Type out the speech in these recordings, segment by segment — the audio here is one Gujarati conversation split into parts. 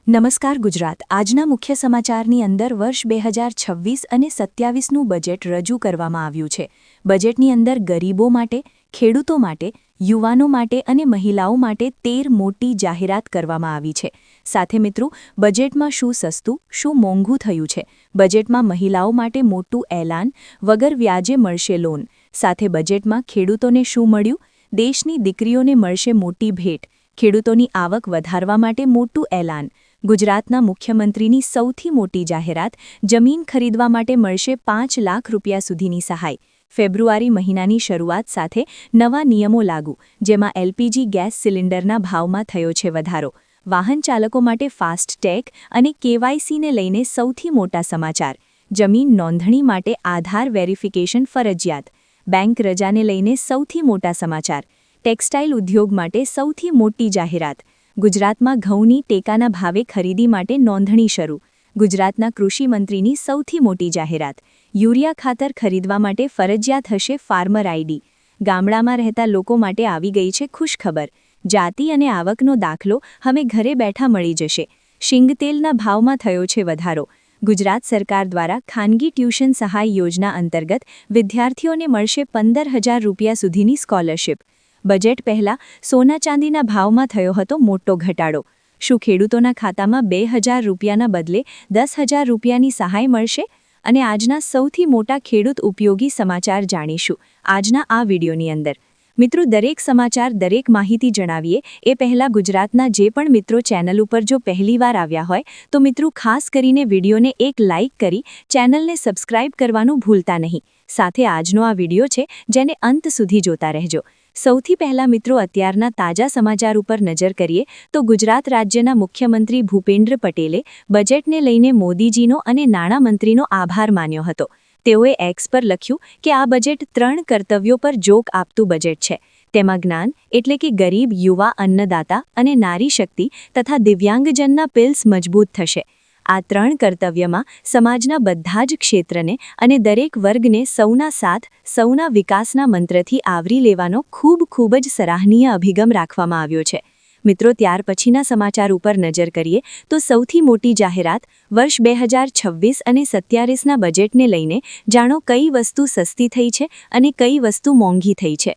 નમસ્કાર ગુજરાત આજના મુખ્ય સમાચારની અંદર વર્ષ 2026 અને 27નું બજેટ રજૂ કરવામાં આવ્યું છે। બજેટની અંદર ગરીબો માટે, ખેડૂતો માટે, યુવાનો માટે અને મહિલાઓ માટે 13 મોટી જાહેરાત કરવામાં આવી છે। સાથે મિત્રો, બજેટમાં શું સસ્તું, શું મોંઘું થયું છે? બજેટમાં મહિલાઓ માટે મોટું એલાન, વગર વ્યાજે મળશે લોન। સાથે બજેટમાં ખેડૂતોને શું મળ્યું? દેશની દીકરીઓને મળશે મોટી ભેટ। ખેડૂતોની આવક વધારવા માટે મોટું એલાન। ગુજરાતના મુખ્યમંત્રીની સૌથી મોટી જાહેરાત, જમીન ખરીદવા માટે મળશે 5 લાખ રૂપિયા સુધીની સહાય। ફેબ્રુઆરી મહિનાની શરૂઆત સાથે નવા નિયમો લાગુ, જેમાં એલપીજી ગેસ સિલિન્ડરના ભાવમાં થયો છે વધારો। વાહન ચાલકો માટે ફાસ્ટ ટેગ અને કેવાયસીને લઈને સૌથી મોટા સમાચાર। જમીન નોંધણી માટે આધાર વેરિફિકેશન ફરજિયાત। બેંક રજાને લઈને સૌથી મોટા સમાચાર। ટેક્સટાઇલ ઉદ્યોગ માટે સૌથી મોટી જાહેરાત। ગુજરાતમાં ઘઉંની ટેકાના ભાવે ખરીદી માટે નોંધણી શરૂ। ગુજરાતના કૃષિ મંત્રીની સૌથી મોટી જાહેરાત। યુરિયા ખાતર ખરીદવા માટે ફરજિયાત હશે ફાર્મર આઈડી। ગામડામાં રહેતા લોકો માટે આવી ગઈ છે ખુશખબર। જાતિ અને આવકનો દાખલો હવે ઘરે બેઠા મળી જશે। શિંગતેલના ભાવમાં થયો છે વધારો। ગુજરાત સરકાર દ્વારા ખાનગી ટ્યુશન સહાય યોજના અંતર્ગત વિદ્યાર્થીઓને મળશે 15,000 રૂપિયા સુધીની સ્કોલરશિપ। બજેટ પહેલા સોના ચાંદીના ભાવમાં થયો હતો મોટો ઘટાડો। શું ખેડૂતોના ખાતામાં 2,000 રૂપિયાના બદલે 10,000 રૂપિયાની સહાય મળશે? અને આજના સૌથી મોટા ખેડૂત ઉપયોગી સમાચાર જાણીશું આજના આ વિડીયોની અંદર। મિત્રો, દરેક સમાચાર, દરેક માહિતી જણાવીએ એ પહેલાં ગુજરાતના જે પણ મિત્રો ચેનલ ઉપર જો પહેલીવાર આવ્યા હોય તો મિત્રો ખાસ કરીને વિડીયોને એક લાઇક કરી ચેનલને સબસ્ક્રાઇબ કરવાનું ભૂલતા નહીં। સાથે આજનો આ વિડીયો છે જેને અંત સુધી જોતા રહેજો। સૌથી પહેલા મિત્રો અત્યારના તાજા સમાચાર ઉપર નજર કરીએ તો ગુજરાત રાજ્યના મુખ્યમંત્રી ભૂપેન્દ્ર પટેલે બજેટને લઈને મોદીજીનો અને નાણામંત્રીનો આભાર માન્યો હતો। તેઓએ એક્સ પર લખ્યું કે આ બજેટ 3 કર્તવ્યો પર જોક આપતું બજેટ છે। તેમાં જ્ઞાન એટલે કે ગરીબ, યુવા, અન્નદાતા અને નારી શક્તિ તથા દિવ્યાંગજનના પિલ્સ મજબૂત થશે। આ 3 કર્તવ્યમાં સમાજના બધા જ ક્ષેત્રને અને દરેક વર્ગને સૌના સાથ, સૌના વિકાસના મંત્રથી આવરી લેવાનો ખૂબ જ સરાહનીય અભિગમ રાખવામાં આવ્યો છે। મિત્રો, ત્યાર પછીના સમાચાર ઉપર નજર કરીએ તો સૌથી મોટી જાહેરાત, વર્ષ 2026 અને 27ના બજેટને લઈને જાણો કઈ વસ્તુ સસ્તી થઈ છે અને કઈ વસ્તુ મોંઘી થઈ છે।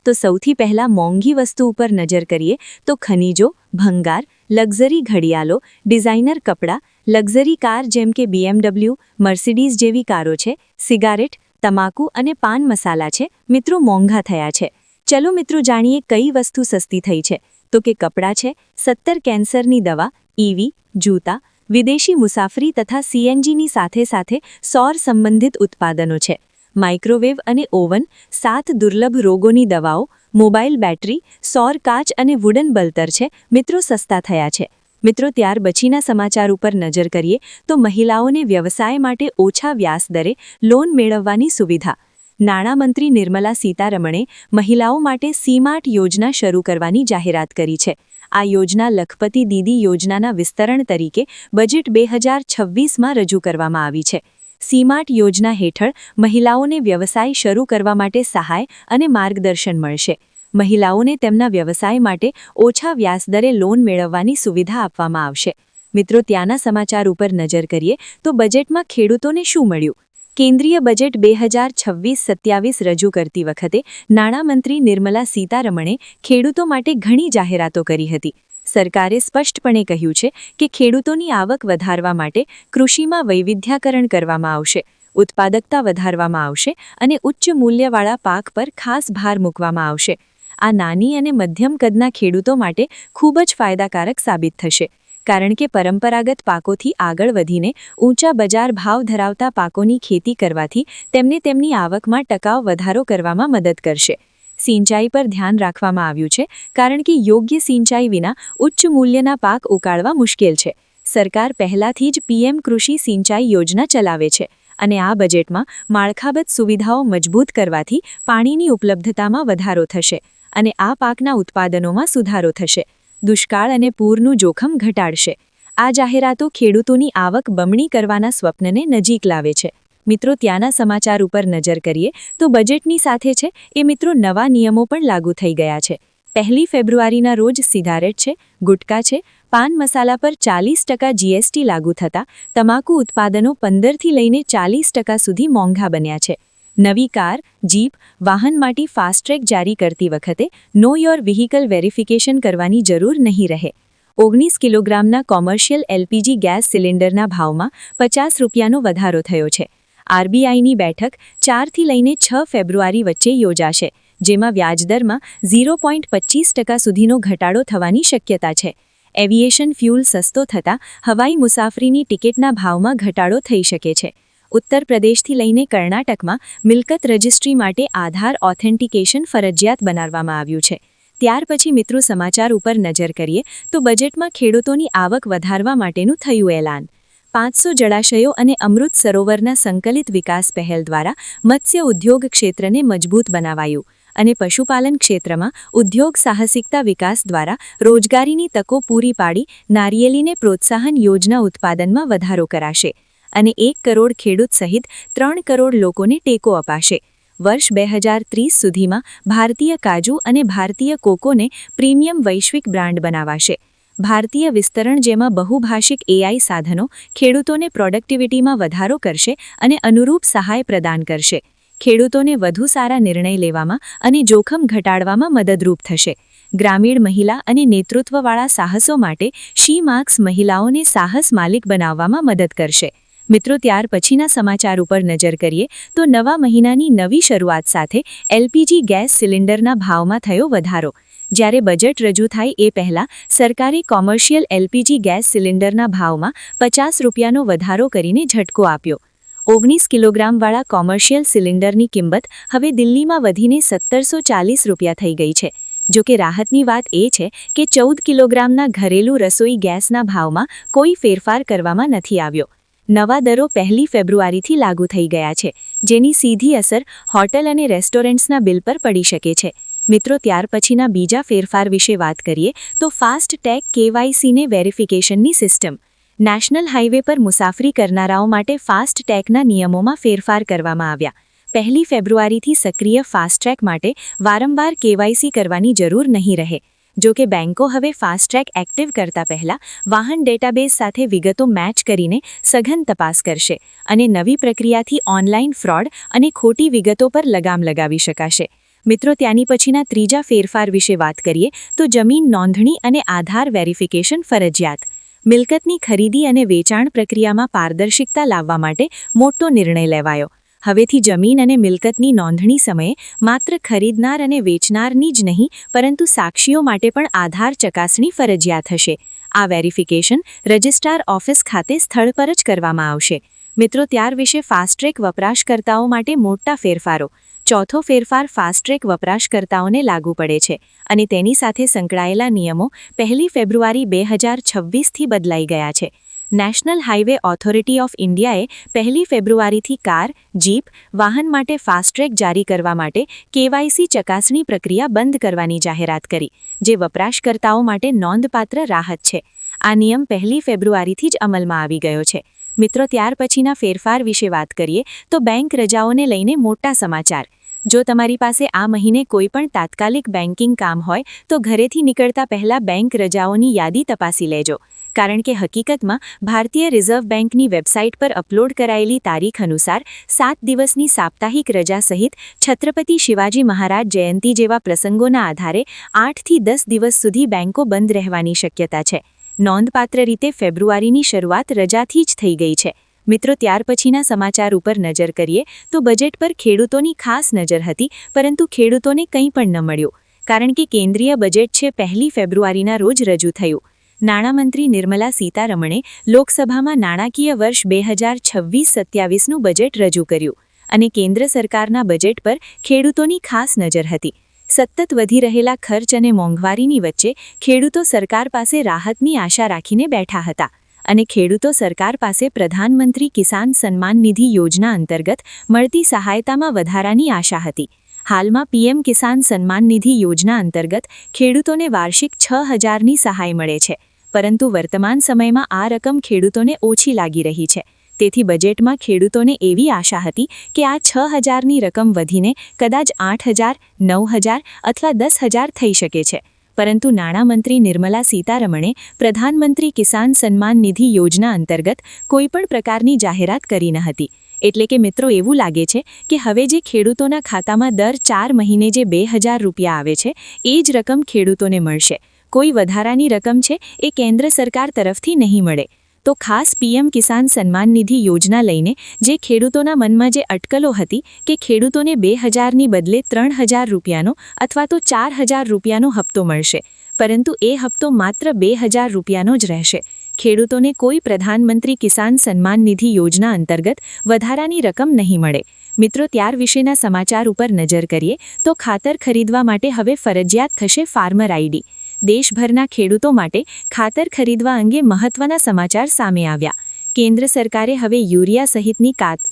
તો સૌથી પહેલા મોંઘી વસ્તુ ઉપર નજર કરીએ તો ખનીજો, ભંગાર, લક્ઝરી ઘડિયાળો, ડિઝાઇનર કપડાં, લક્ઝરી કાર જેમ કે BMW, મર્સિડીઝ જેવી કારો છે, સિગારેટ, તમાકુ અને પાન મસાલા છે મિત્રો મોંઘા થયા છે। ચલો મિત્રો જાણીએ કઈ વસ્તુ સસ્તી થઈ છે। તો કે કપડાં છે, 17 કેન્સરની દવા, ઈવી, જૂતા, વિદેશી મુસાફરી તથા CNGની સાથે સૌર સંબંધિત ઉત્પાદનો છે। માઇક્રોવેવ અને ઓવન, 7 દુર્લભ રોગોની દવાઓ, મોબાઈલ બેટરી, સૌર કાચ અને વુડન બલ્તર છે મિત્રો સસ્તા થયા છે। મિત્રો, ત્યાર પછીના સમાચાર ઉપર નજર કરીએ તો મહિલાઓને વ્યવસાય માટે ઓછા વ્યાજ દરે લોન મેળવવાની સુવિધા। નાણામંત્રી નિર્મલા સીતારમણે મહિલાઓ માટે સીમાર્ટ યોજના શરૂ કરવાની જાહેરાત કરી છે। આ યોજના લખપતિ દીદી યોજનાના વિસ્તરણ તરીકે બજેટ 2026માં રજૂ કરવામાં આવી છે। સીમાર્ટ યોજના હેઠળ મહિલાઓને વ્યવસાય શરૂ કરવા માટે સહાય અને માર્ગદર્શન મળશે। મહિલાઓને તેમના વ્યવસાય માટે ઓછા વ્યાજદરે લોન મેળવવાની સુવિધા આપવામાં આવશે। મિત્રો, ત્યાંના સમાચાર ઉપર નજર કરીએ તો બજેટમાં ખેડૂતોને શું મળ્યું? કેન્દ્રીય બજેટ 2026-27 રજૂ કરતી વખતે નાણામંત્રી નિર્મલા સીતારમણે ખેડૂતો માટે ઘણી જાહેરાતો કરી હતી। સરકારે સ્પષ્ટપણે કહ્યું છે કે ખેડૂતોની આવક વધારવા માટે કૃષિમાં વૈવિધ્યકરણ કરવામાં આવશે, ઉત્પાદકતા વધારવામાં આવશે અને ઉચ્ચ મૂલ્યવાળા પાક પર ખાસ ભાર મૂકવામાં આવશે। આ નાની અને મધ્યમ કદના ખેડૂતો માટે ખૂબ જ ફાયદાકારક સાબિત થશે, કારણ કે પરંપરાગત પાકોથી આગળ વધીને ઊંચા બજાર ભાવ ધરાવતા પાકોની ખેતી કરવાથી તેમને તેમની આવકમાં ટકાઉ વધારો કરવામાં મદદ કરશે। સિંચાઈ પર ધ્યાન રાખવામાં આવ્યું છે, કારણ કે યોગ્ય સિંચાઈ વિના ઉચ્ચ મૂલ્યના પાક ઉગાડવા મુશ્કેલ છે। સરકાર પહેલાથી જ PM કૃષિ સિંચાઈ યોજના ચલાવે છે અને આ બજેટમાં માળખાગત સુવિધાઓ મજબૂત કરવાથી પાણીની ઉપલબ્ધતામાં વધારો થશે અને આ પાકના ઉત્પાદનોમાં સુધારો થશે। દુષ્કાળ અને પૂરનું જોખમ ઘટાડશે। આ જાહેરાતો ખેડૂતોની આવક બમણી કરવાના સ્વપ્નને નજીક લાવે છે। મિત્રો, ત્યાંના સમાચાર ઉપર નજર કરીએ તો બજેટની સાથે છે એ મિત્રો નવા નિયમો પણ લાગુ થઈ ગયા છે। 1 ફેબ્રુઆરીના રોજ સિગારેટ છે, ગુટકા છે, પાન મસાલા પર 40% જીએસટી લાગુ થતાં તમાકુ ઉત્પાદનો 15થી લઈને 40% સુધી મોંઘા બન્યા છે. નવી કાર, જીપ, વાહન માટે ફાસ્ટ્રેગ જારી કરતી વખતે નો યોર વ્હીકલ વેરિફિકેશન કરવાની જરૂર નહીં રહે. 19 કિલોગ્રામના કોમર્શિયલ એલપીજી ગેસ સિલિન્ડરના ભાવમાં 50 રૂપિયાનો વધારો થયો છે. આરબીઆઈની બેઠક 4થી લઈને 6 ફેબ્રુઆરી વચ્ચે યોજાશે, જેમાં વ્યાજદરમાં 0.25% સુધીનો ઘટાડો થવાની શક્યતા છે. એવિએશન ફ્યુલ સસ્તો થતાં હવાઈ મુસાફરીની ટિકિટના ભાવમાં ઘટાડો થઈ શકે છે. ઉત્તર પ્રદેશથી લઈને કર્ણાટકમાં મિલકત રજિસ્ટ્રી માટે આધાર ઓથેન્ટિકેશન ફરજિયાત બનાવવામાં આવ્યું છે. ત્યાર પછી મિત્રો સમાચાર ઉપર નજર કરીએ તો બજેટમાં ખેડૂતોની આવક વધારવા માટેનું થયું એલાન. 500 જળાશયો અને અમૃત સરોવરના સંકલિત વિકાસ પહેલ દ્વારા મત્સ્ય ઉદ્યોગ ક્ષેત્રને મજબૂત બનાવાયું અને પશુપાલન ક્ષેત્રમાં ઉદ્યોગ સાહસિકતા વિકાસ દ્વારા રોજગારીની તકો પૂરી પાડી નારિયેળીને પ્રોત્સાહન યોજના ઉત્પાદનમાં વધારો કરાશે અને 1 કરોડ ખેડૂત સહિત 3 કરોડ લોકોને ટેકો અપાશે. વર્ષ 2030 સુધીમાં ભારતીય કાજુ અને ભારતીય કોકોને પ્રીમિયમ વૈશ્વિક બ્રાન્ડ બનાવાશે. ભારતીય વિસ્તરણ જેમાં બહુભાષિક એઆઈ સાધનો ખેડૂતોને પ્રોડક્ટિવિટીમાં વધારો કરશે અને અનુરૂપ સહાય પ્રદાન કરશે. ખેડૂતોને વધુ સારા નિર્ણય લેવામાં અને જોખમ ઘટાડવામાં મદદરૂપ થશે. ગ્રામીણ મહિલા અને નેતૃત્વવાળા સાહસો માટે શી માર્ક્સ મહિલાઓને સાહસ માલિક બનાવવામાં મદદ કરશે. મિત્રો ત્યાર પછીના સમાચાર ઉપર નજર કરીએ તો નવા મહિનાની નવી શરૂઆત સાથે એલપીજી ગેસ સિલિન્ડરના ભાવમાં થયો વધારો. જ્યારે બજેટ રજૂ થાય એ પહેલાં સરકારે કોમર્શિયલ એલપીજી ગેસ સિલિન્ડરના ભાવમાં 50 રૂપિયાનો વધારો કરીને ઝટકો આપ્યો. 19 કિલોગ્રામવાળા કોમર્શિયલ સિલિન્ડરની કિંમત હવે દિલ્હીમાં વધીને 1740 રૂપિયા થઈ ગઈ છે. જોકે રાહતની વાત એ છે કે 14 કિલોગ્રામના ઘરેલું રસોઈ ગેસના ભાવમાં કોઈ ફેરફાર કરવામાં નથી આવ્યો. નવા દરો 1 ફેબ્રુઆરીથી લાગુ થઈ ગયા છે, જેની સીધી અસર હોટલ અને રેસ્ટોરન્ટ્સના બિલ પર પડી શકે છે. મિત્રો ત્યાર પછીના બીજા ફેરફાર વિશે વાત કરીએ તો ફાસ્ટ ટેગ કેવાયસીને વેરિફિકેશનની સિસ્ટમ. નેશનલ હાઈવે પર મુસાફરી કરનારાઓ માટે ફાસ્ટ ટેગના નિયમોમાં ફેરફાર કરવામાં આવ્યા. 1 ફેબ્રુઆરીથી સક્રિય ફાસ્ટ્રેક માટે વારંવાર કેવાયસી કરવાની જરૂર નહીં રહે. જો કે બેંકો હવે ફાસ્ટ્રેક એક્ટિવ કરતા પહેલા વાહન ડેટાબેઝ સાથે વિગતો મેચ કરીને સઘન તપાસ કરશે અને નવી પ્રક્રિયાથી ઓનલાઈન ફ્રોડ અને ખોટી વિગતો પર લગામ લગાવી શકાશે. મિત્રો ત્યાંની પછીના ત્રીજા ફેરફાર વિશે વાત કરીએ તો જમીન નોંધણી અને આધાર વેરિફિકેશન ફરજિયાત. મિલકતની ખરીદી અને વેચાણ પ્રક્રિયામાં પારદર્શિકતા લાવવા માટે મોટો નિર્ણય લેવાયો. હવેથી જમીન અને મિલકતની નોંધણી સમયે માત્ર ખરીદનાર અને વેચનારની જ નહીં પરંતુ સાક્ષીઓ માટે પણ આધાર ચકાસણી ફરજિયાત હશે. આ વેરિફિકેશન રજિસ્ટ્રાર ઓફિસ ખાતે સ્થળ પર જ કરવામાં આવશે. મિત્રો ત્યાર વિશે ફાસ્ટ્રેક વપરાશકર્તાઓ માટે મોટા ફેરફારો. ચોથો ફેરફાર ફાસ્ટ્રેક વપરાશકર્તાઓને લાગુ પડે છે અને તેની સાથે સંકળાયેલા નિયમો 1 ફેબ્રુઆરી 2026થી બદલાઈ ગયા છે. નેશનલ હાઈવે ઓથોરિટી ઓફ ઇન્ડિયાએ 1 ફેબ્રુઆરીથી કાર, જીપ, વાહન માટે ફાસ્ટ્રેગ જારી કરવા માટે કેવાયસી ચકાસણી પ્રક્રિયા બંધ કરવાની જાહેરાત કરી, જે વપરાશકર્તાઓ માટે નોંધપાત્ર રાહત છે. આ નિયમ 1 ફેબ્રુઆરીથી જ અમલમાં આવી ગયો છે. મિત્રો ત્યાર પછીના ફેરફાર વિશે વાત કરીએ તો બેંક રજાઓને લઈને મોટા સમાચાર. જો તમારી પાસે આ મહિને કોઈ પણ તાત્કાલિક બેન્કિંગ કામ હોય તો ઘરેથી નીકળતા પહેલા બેંક રજાઓની યાદી તપાસી લેજો. કારણ કે હકીકતમાં ભારતીય રિઝર્વ બેંકની વેબસાઇટ પર અપલોડ કરાયેલી તારીખ અનુસાર 7 દિવસની સાપ્તાહિક રજા સહિત છત્રપતિ શિવાજી મહારાજ જયંતી જેવા પ્રસંગોના આધારે 8થી 10 દિવસ સુધી બેંકો બંધ રહેવાની શક્યતા છે. નોંધપાત્ર રીતે ફેબ્રુઆરીની શરૂઆત રજાથી જ થઈ ગઈ છે. મિત્રો ત્યાર પછીના સમાચાર ઉપર નજર કરીએ તો બજેટ પર ખેડૂતોની ખાસ નજર હતી, પરંતુ ખેડૂતોને કંઈ પણ ન મળ્યું કારણ કે કેન્દ્રીય બજેટ છે 1 ફેબ્રુઆરીના રોજ રજૂ થયું. નાણામંત્રી નિર્મલા સીતારમણે લોકસભામાં નાણાકીય વર્ષ 2026-27નું બજેટ રજૂ કર્યું અને કેન્દ્ર સરકારના બજેટ પર ખેડૂતોની ખાસ નજર હતી. સતત વધી રહેલા ખર્ચ અને મોંઘવારીની વચ્ચે ખેડૂતો સરકાર પાસે રાહતની આશા રાખીને બેઠા હતા અને ખેડૂતો સરકાર પાસે પ્રધાનમંત્રી કિસાન સન્માન નિધિ યોજના અંતર્ગત મળતી સહાયતામાં વધારાની આશા હતી. હાલમાં પીએમ કિસાન સન્માન નિધિ યોજના અંતર્ગત ખેડૂતોને વાર્ષિક 6000ની સહાય મળે છે, પરંતુ વર્તમાન સમયમાં આ રકમ ખેડૂતોને ઓછી લાગી રહી છે, તેથી બજેટમાં ખેડૂતોને એવી આશા હતી કે આ 6,000ની રકમ વધીને કદાચ 8,000, 9,000 અથવા 10,000 થઈ શકે છે. પરંતુ નાણામંત્રી નિર્મલા સીતારમણે પ્રધાનમંત્રી કિસાન સન્માન નિધિ યોજના અંતર્ગત કોઈપણ પ્રકારની જાહેરાત કરી ન હતી. એટલે કે મિત્રો, એવું લાગે છે કે હવે જે ખેડૂતોના ખાતામાં દર 4 મહિને જે 2,000 રૂપિયા આવે છે એ જ રકમ ખેડૂતોને મળશે. કોઈ વધારાની રકમ છે એ કેન્દ્ર સરકાર તરફથી નહીં મળે. તો ખાસ પીએમ કિસાન સન્માન નિધિ યોજના લઈને જે ખેડૂતોના મનમાં જે અટકલો હતી કે ખેડૂતોને 2,000ની બદલે 3,000 રૂપિયાનો અથવા તો 4,000 રૂપિયાનો હપ્તો મળશે, પરંતુ એ હપ્તો માત્ર 2,000 રૂપિયાનો જ રહેશે. ખેડૂતોને કોઈ પ્રધાનમંત્રી કિસાન સન્માન નિધિ યોજના અંતર્ગત વધારાની રકમ નહીં મળે. મિત્રો, ત્યાર વિશેના સમાચાર ઉપર નજર કરીએ તો ખાતર ખરીદવા માટે હવે ફરજિયાત થશે ફાર્મર આઈડી. દેશભરના ખેડૂતો માટે ખાતર ખરીદવા અંગે મહત્વના સમાચાર સામે આવ્યા. કેન્દ્ર સરકારે હવે યુરિયા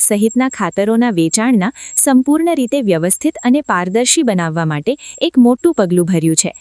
સહિતના ખાતરોના વેચાણના સંપૂર્ણ રીતે વ્યવસ્થિત અને પારદર્શી બનાવવા માટે એક મોટું પગલું ભર્યું છે.